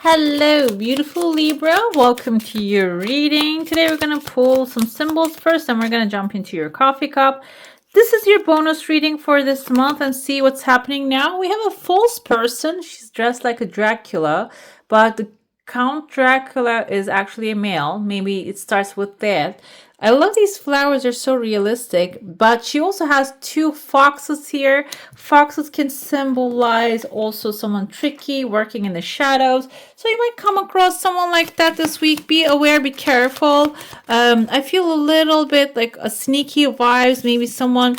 Hello, beautiful Libra. Welcome to your reading. Today we're going to pull some symbols first, and we're going to jump into your coffee cup. This is your bonus reading for this month and see what's happening now. We have a false person. She's dressed like a Dracula, but the Count Dracula is actually a male. Maybe it starts with that. I love these flowers, they're so realistic, but she also has two foxes here. Foxes can symbolize also someone tricky, working in the shadows. So you might come across someone like that this week. Be aware, be careful. I feel a little bit like a sneaky vibes, maybe someone,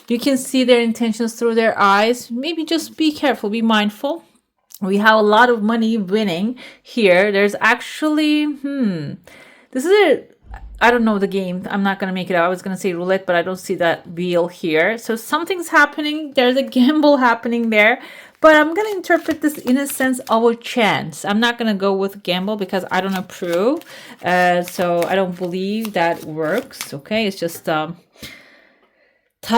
you can see their intentions through their eyes. Maybe just be careful, be mindful. We have a lot of money winning here. There's actually, this is a, I don't know the game. I'm not going to make it out. I was going to say roulette, but I don't see that wheel here. So something's happening. There's a gamble happening there. But I'm going to interpret this in a sense of a chance. I'm not going to go with gamble because I don't approve. So I don't believe that works. Okay, it's just type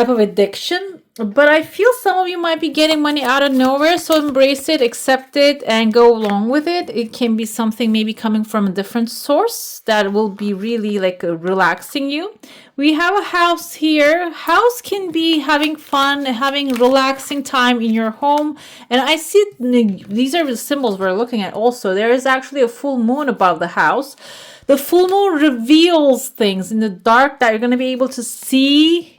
of addiction. But I feel some of you might be getting money out of nowhere, so embrace it, accept it, and go along with it. It can be something maybe coming from a different source that will be really like relaxing you. We have a house here. House can be having fun, having relaxing time in your home. And I see these are the symbols we're looking at also. There is actually a full moon above the house. The full moon reveals things in the dark that you're going to be able to see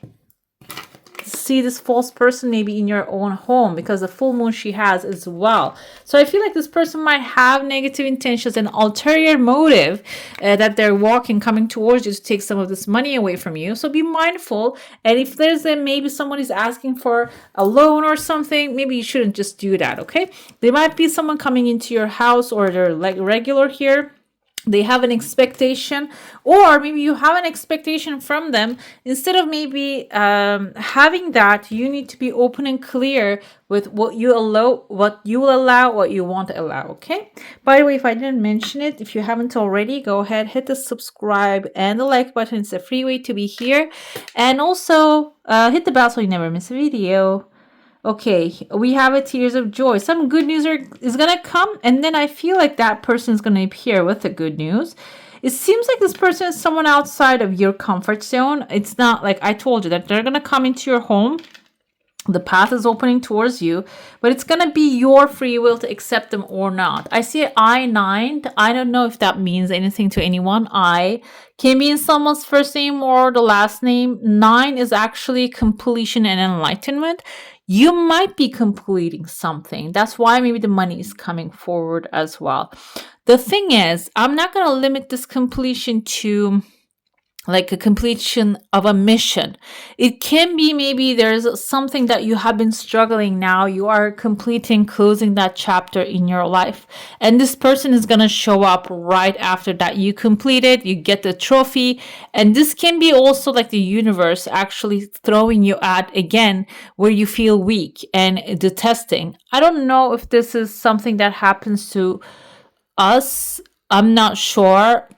this false person maybe in your own home, because the full moon she has as well. So I feel like this person might have negative intentions and ulterior motive that they're coming towards you to take some of this money away from you. So be mindful. And if there's maybe someone is asking for a loan or something, maybe you shouldn't just do that. Okay, there might be someone coming into your house, or they're like regular here. They have an expectation, or maybe you have an expectation from them. Instead of maybe having that, you need to be open and clear with what you allow, what you will allow, what you won't allow. Okay, by the way, if I didn't mention it, if you haven't already, go ahead, hit the subscribe and the like button. It's a free way to be here. And also hit the bell so you never miss a video. Okay, we have a tears of joy. Some good news is going to come, and then I feel like that person is going to appear with the good news. It seems like this person is someone outside of your comfort zone. It's not like I told you that they're going to come into your home. The path is opening towards you, but it's going to be your free will to accept them or not. I see I-9. I don't know if that means anything to anyone. I can be in someone's first name or the last name. 9 is actually completion and enlightenment. You might be completing something. That's why maybe the money is coming forward as well. The thing is, I'm not going to limit this completion to like a completion of a mission. It can be maybe there's something that you have been struggling now. You are completing, closing that chapter in your life. And this person is going to show up right after that. You complete it, you get the trophy. And this can be also like the universe actually throwing you at again where you feel weak and the testing. I don't know if this is something that happens to us. I'm not sure.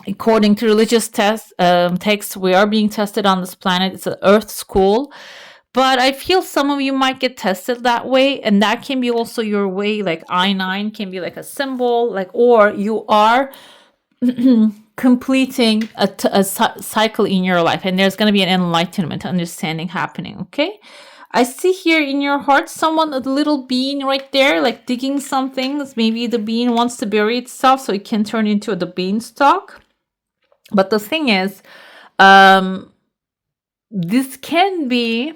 According to religious texts, we are being tested on this planet. It's an Earth school. But I feel some of you might get tested that way. And that can be also your way. Like I-9 can be like a symbol. Like, or you are completing a cycle in your life. And there's going to be an enlightenment, understanding happening. Okay. I see here in your heart someone, a little bean right there, like digging something. Maybe the bean wants to bury itself so it can turn into the beanstalk. But the thing is, this can be,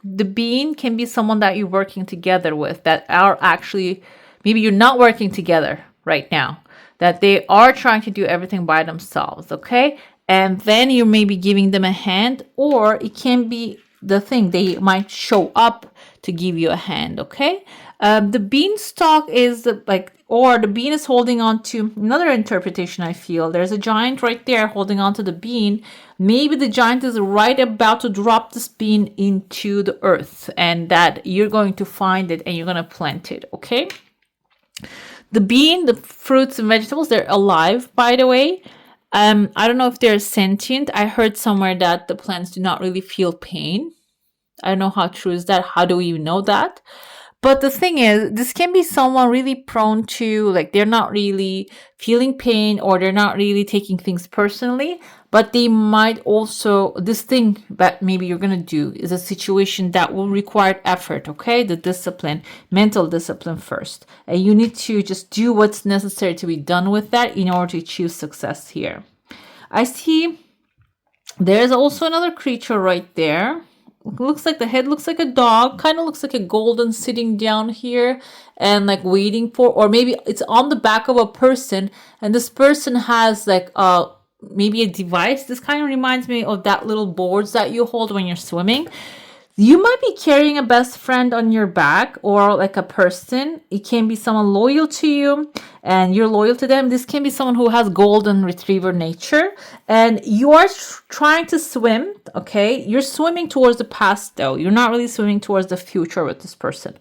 the bean can be someone that you're working together with, that are actually, maybe you're not working together right now, that they are trying to do everything by themselves, okay? And then you may be giving them a hand, or it can be the thing, they might show up to give you a hand, okay? The beanstalk is like, or the bean is holding on to another interpretation. I feel there's a giant right there holding on to the bean. Maybe the giant is right about to drop this bean into the earth, and that you're going to find it and you're going to plant it, okay? The bean, the fruits and vegetables, they're alive, by the way. I don't know if they're sentient. I heard somewhere that the plants do not really feel pain. I don't know how true is that. How do we know that? But the thing is, this can be someone really prone to, like, they're not really feeling pain or they're not really taking things personally, but they might also, this thing that maybe you're going to do is a situation that will require effort, okay? The discipline, mental discipline first. And you need to just do what's necessary to be done with that in order to achieve success here. I see there's also another creature right there. Looks like the head looks like a dog, kind of looks like a golden sitting down here and like waiting for, or maybe it's on the back of a person and this person has like maybe a device. This kind of reminds me of that little boards that you hold when you're swimming. You might be carrying a best friend on your back or like a person. It can be someone loyal to you and you're loyal to them. This can be someone who has golden retriever nature and you are trying to swim, okay? You're swimming towards the past though. You're not really swimming towards the future with this person.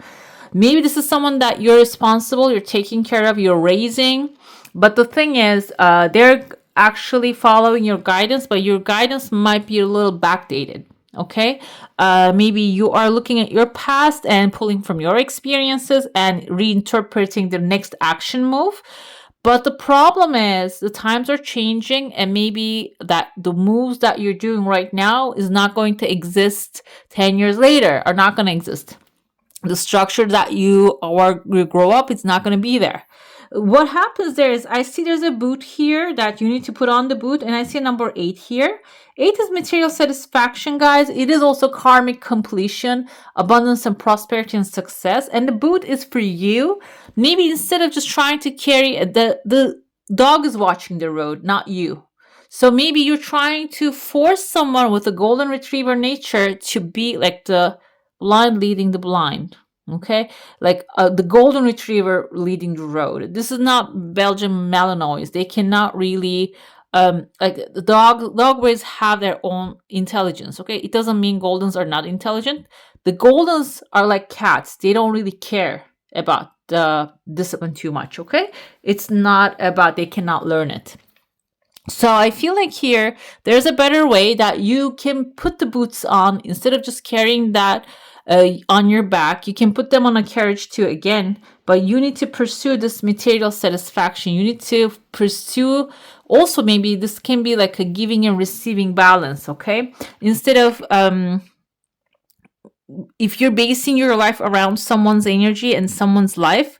Maybe this is someone that you're responsible, you're taking care of, you're raising. But the thing is, they're actually following your guidance, but your guidance might be a little backdated. Okay, maybe you are looking at your past and pulling from your experiences and reinterpreting the next action move. But the problem is the times are changing and maybe that the moves that you're doing right now is not going to exist 10 years later, are not going to exist. The structure that you grow up, it's not going to be there. What happens there is I see there's a boot here that you need to put on the boot, and I see a number 8 here. 8 is material satisfaction, guys. It is also karmic completion, abundance and prosperity and success. And the boot is for you. Maybe instead of just trying to carry the dog is watching the road, not you. So maybe you're trying to force someone with a golden retriever nature to be like the blind leading the blind. Okay, like the golden retriever leading the road. This is not Belgian Malinois. They cannot really like the dog breeds have their own intelligence. Okay, it doesn't mean goldens are not intelligent. The goldens are like cats. They don't really care about the discipline too much. Okay, it's not about they cannot learn it. So I feel like here there's a better way that you can put the boots on instead of just carrying that on your back. You can put them on a carriage too again, but you need to pursue this material satisfaction. You need to pursue also, maybe this can be like a giving and receiving balance, okay? Instead of if you're basing your life around someone's energy and someone's life,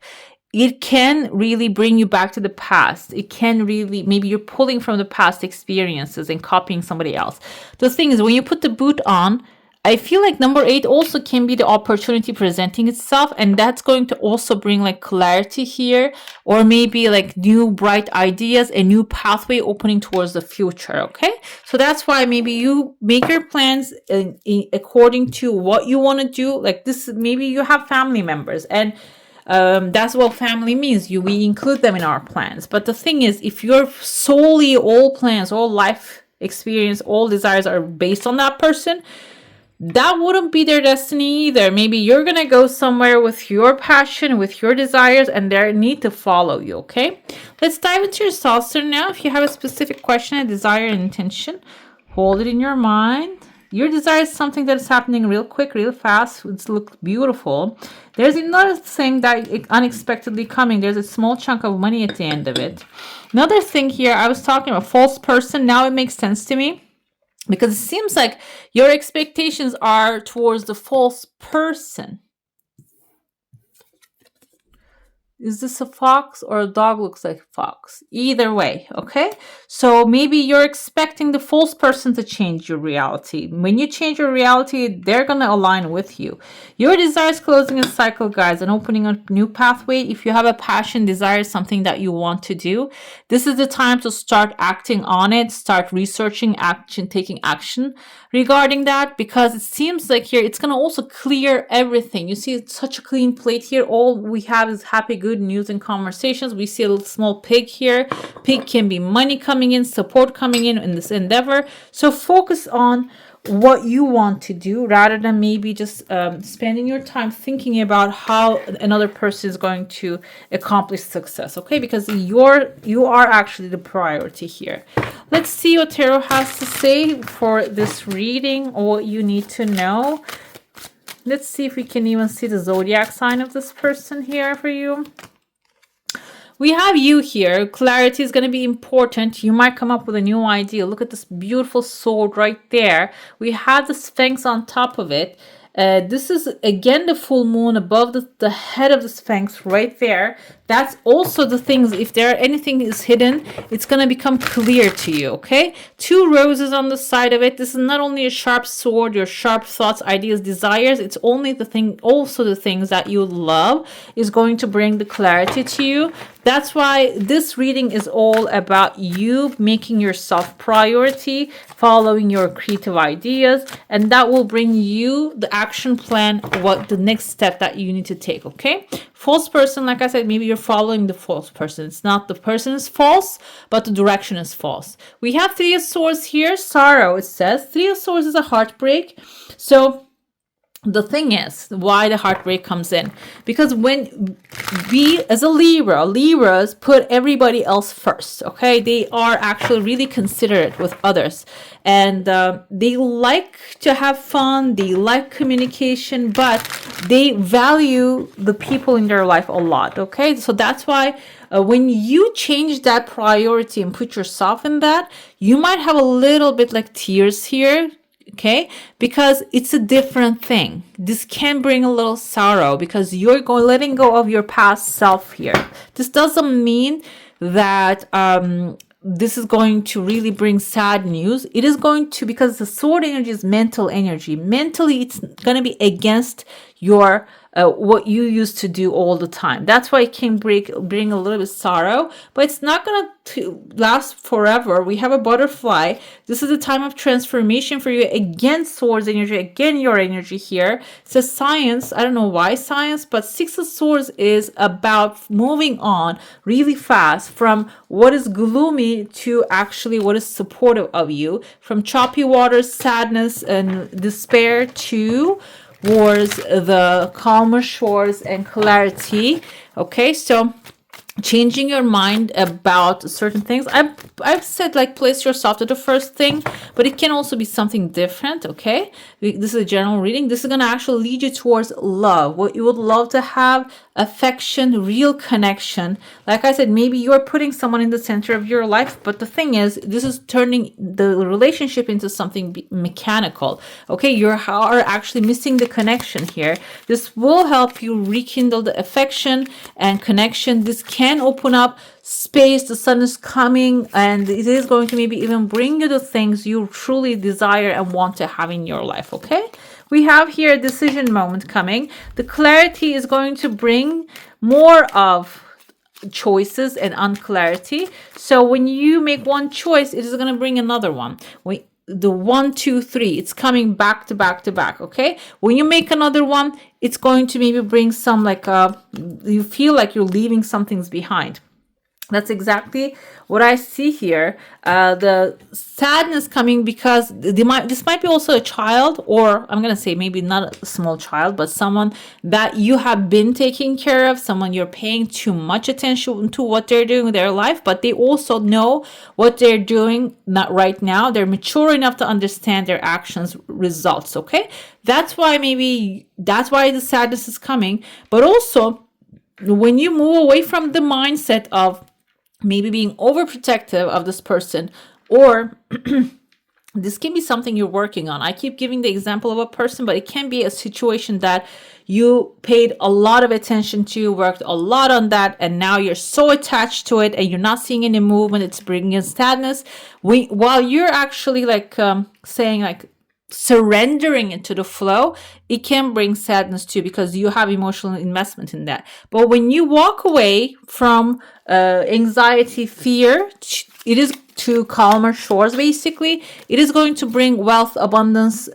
it can really bring you back to the past. It can really, maybe you're pulling from the past experiences and copying somebody else. The thing is, when you put the boot on, I feel like number 8 also can be the opportunity presenting itself, and that's going to also bring like clarity here, or maybe like new bright ideas, a new pathway opening towards the future. Okay, so that's why maybe you make your plans according to what you want to do. Like this, maybe you have family members, and that's what family means. We include them in our plans. But the thing is, if you're solely all plans, all life experience, all desires are based on that person, that wouldn't be their destiny either. Maybe you're going to go somewhere with your passion, with your desires, and they need to follow you, okay? Let's dive into your saucer now. If you have a specific question, a desire, an intention, hold it in your mind. Your desire is something that is happening real quick, real fast. It looks beautiful. There's another thing that unexpectedly coming. There's a small chunk of money at the end of it. Another thing here, I was talking about false person. Now it makes sense to me, because it seems like your expectations are towards the false person. Is this a fox or a dog looks like a fox? Either way, okay? So maybe you're expecting the false person to change your reality. When you change your reality, they're going to align with you. Your desire is closing a cycle, guys, and opening a new pathway. If you have a passion, desire, something that you want to do, this is the time to start acting on it, start researching, taking action regarding that, because it seems like here it's going to also clear everything. You see, it's such a clean plate here. All we have is happy, good news and conversations. We see a little small pig here. Pig can be money coming in, support coming in this endeavor. So focus on what you want to do rather than maybe just spending your time thinking about how another person is going to accomplish success, okay? Because you are actually the priority here. Let's see what tarot has to say for this reading, or what you need to know. Let's see if we can even see the zodiac sign of this person here for you. We have you here. Clarity is going to be important. You might come up with a new idea. Look at this beautiful sword right there. We have the Sphinx on top of it. This is again the full moon above the head of the Sphinx right there. That's also the things, if there anything is hidden, it's going to become clear to you, okay? 2 roses on the side of it. This is not only a sharp sword, your sharp thoughts, ideas, desires. It's only the thing, also the things that you love is going to bring the clarity to you. That's why this reading is all about you making yourself priority, following your creative ideas, and that will bring you the action plan, what the next step that you need to take, okay? False person, like I said, maybe you're following the false person. It's not the person is false, but the direction is false. We have 3 of Swords here, sorrow, it says. 3 of Swords is a heartbreak. So the thing is, why the heartbreak comes in, because when we as a Libras put everybody else first, okay? They are actually really considerate with others, and they like to have fun, they like communication, but they value the people in their life a lot, okay? So that's why when you change that priority and put yourself in that, you might have a little bit like tears here, okay, because it's a different thing. This can bring a little sorrow because you're letting go of your past self here. This doesn't mean that this is going to really bring sad news. It is going to, because the sword energy is mental energy. Mentally, it's going to be against your what you used to do all the time. That's why it can bring a little bit sorrow, but it's not going to last forever. We have a butterfly. This is a time of transformation for you. Again, swords energy, again, your energy here. It says science. I don't know why science, but 6 of Swords is about moving on really fast from what is gloomy to actually what is supportive of you, from choppy waters, sadness, and despair to towards the calmer shores and clarity. Okay, so changing your mind about certain things. I've said like place yourself to the first thing, but it can also be something different, okay? This is a general reading. This is going to actually lead you towards love, what you would love to have, affection, real connection. Like I said, maybe you're putting someone in the center of your life, but the thing is, this is turning the relationship into something mechanical, okay? You are actually missing the connection here. This will help you rekindle the affection and connection. This can open up space. The sun is coming, and it is going to maybe even bring you the things you truly desire and want to have in your life, okay? We have here a decision moment coming. The clarity is going to bring more of choices and unclarity. So when you make one choice, it is going to bring another one. The 1, 2, 3, it's coming back to back to back, okay? When you make another one, it's going to maybe bring some like you feel like you're leaving some things behind. That's exactly what I see here. The sadness coming because this might be also a child, or I'm going to say maybe not a small child, but someone that you have been taking care of, someone you're paying too much attention to what they're doing in their life, but they also know what they're doing not right now. They're mature enough to understand their actions results, okay? That's why the sadness is coming. But also, when you move away from the mindset of maybe being overprotective of this person, or this can be something you're working on. I keep giving the example of a person, but it can be a situation that you paid a lot of attention to, worked a lot on that, and now you're so attached to it and you're not seeing any movement. It's bringing in sadness. While you're actually like saying like surrendering into the flow, it can bring sadness too, because you have emotional investment in that. But when you walk away from anxiety, fear, it is to calmer shores. Basically, it is going to bring wealth, abundance.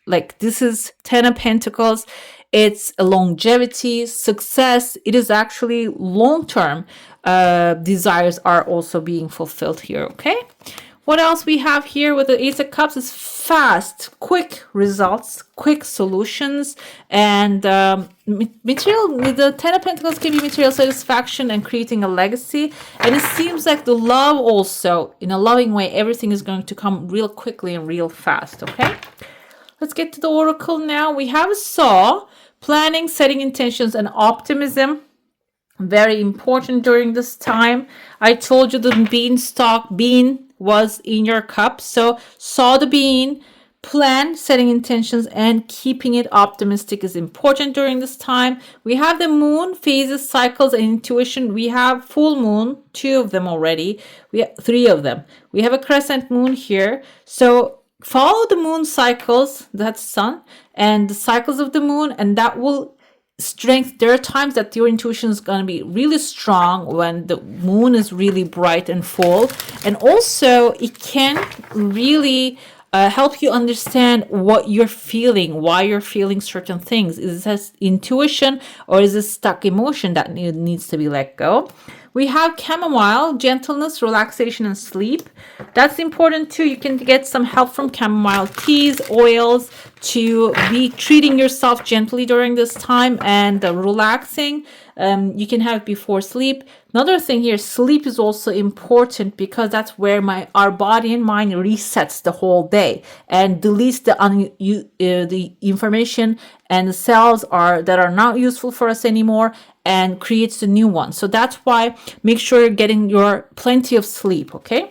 Like this is 10 of Pentacles. It's a longevity, success. It is actually long-term desires are also being fulfilled here. Okay. What else we have here with the Ace of Cups is fast, quick results, quick solutions, and material. The 10 of Pentacles can be material satisfaction and creating a legacy. And it seems like the love also, in a loving way, everything is going to come real quickly and real fast, okay? Let's get to the oracle now. We have saw, planning, setting intentions, and optimism. Very important during this time. I told you the bean was in your cup. So saw the bean, plan, setting intentions, and keeping it optimistic is important during this time. We have the moon, phases, cycles, and intuition. We have full moon, 2 of them already. We have 3 of them. We have a crescent moon here. So follow the moon cycles, that's sun, and the cycles of the moon, and that will strength. There are times that your intuition is going to be really strong when the moon is really bright and full, and also it can really help you understand what you're feeling, why you're feeling certain things. Is this intuition or is this stuck emotion that needs to be let go? We have chamomile, gentleness, relaxation, and sleep. That's important too. You can get some help from chamomile teas, oils, to be treating yourself gently during this time and relaxing. You can have it before sleep. Another thing here, sleep is also important because that's where our body and mind resets the whole day and deletes the information and the cells that are not useful for us anymore and creates the new one. So that's why make sure you're getting your plenty of sleep, okay?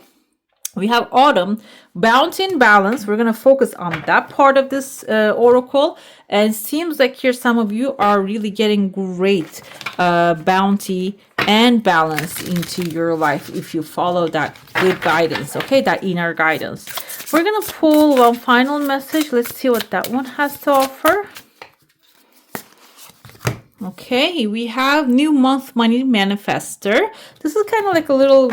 We have autumn, bounty and balance. We're going to focus on that part of this oracle. And it seems like here some of you are really getting great bounty and balance into your life if you follow that good guidance, okay? That inner guidance. We're going to pull one final message. Let's see what that one has to offer. Okay, we have new month money manifester. This is kind of like a little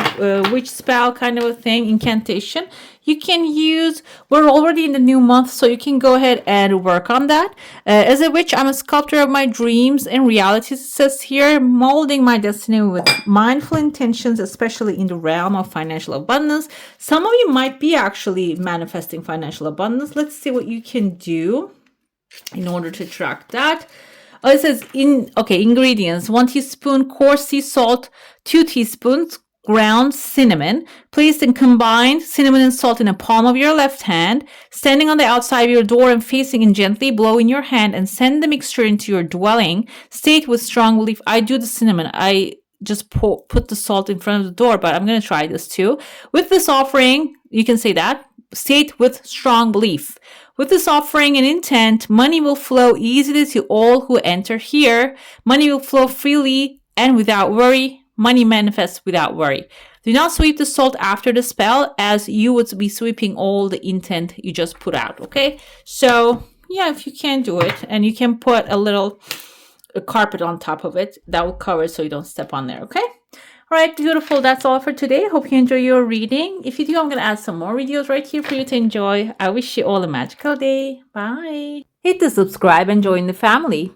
witch spell kind of a thing, incantation. You can use, we're already in the new month, so you can go ahead and work on that. As a witch, I'm a sculptor of my dreams and realities, it says here, molding my destiny with mindful intentions, especially in the realm of financial abundance. Some of you might be actually manifesting financial abundance. Let's see what you can do in order to track that. It says ingredients: 1 teaspoon coarse sea salt, 2 teaspoons ground cinnamon, placed and combined cinnamon and salt in the palm of your left hand, standing on the outside of your door and facing in gently, blow in your hand and send the mixture into your dwelling. State with strong belief. I do the cinnamon. I just put the salt in front of the door, but I'm going to try this too. With this offering, you can say that. State with strong belief. With this offering and intent, money will flow easily to all who enter here. Money will flow freely and without worry. Money manifests without worry. Do not sweep the salt after the spell, as you would be sweeping all the intent you just put out, okay? So, yeah, if you can do it, and you can put a carpet on top of it, that will cover it so you don't step on there, okay? All right, beautiful. That's all for today. Hope you enjoy your reading. If you do, I'm going to add some more videos right here for you to enjoy. I wish you all a magical day. Bye. Hit the subscribe and join the family.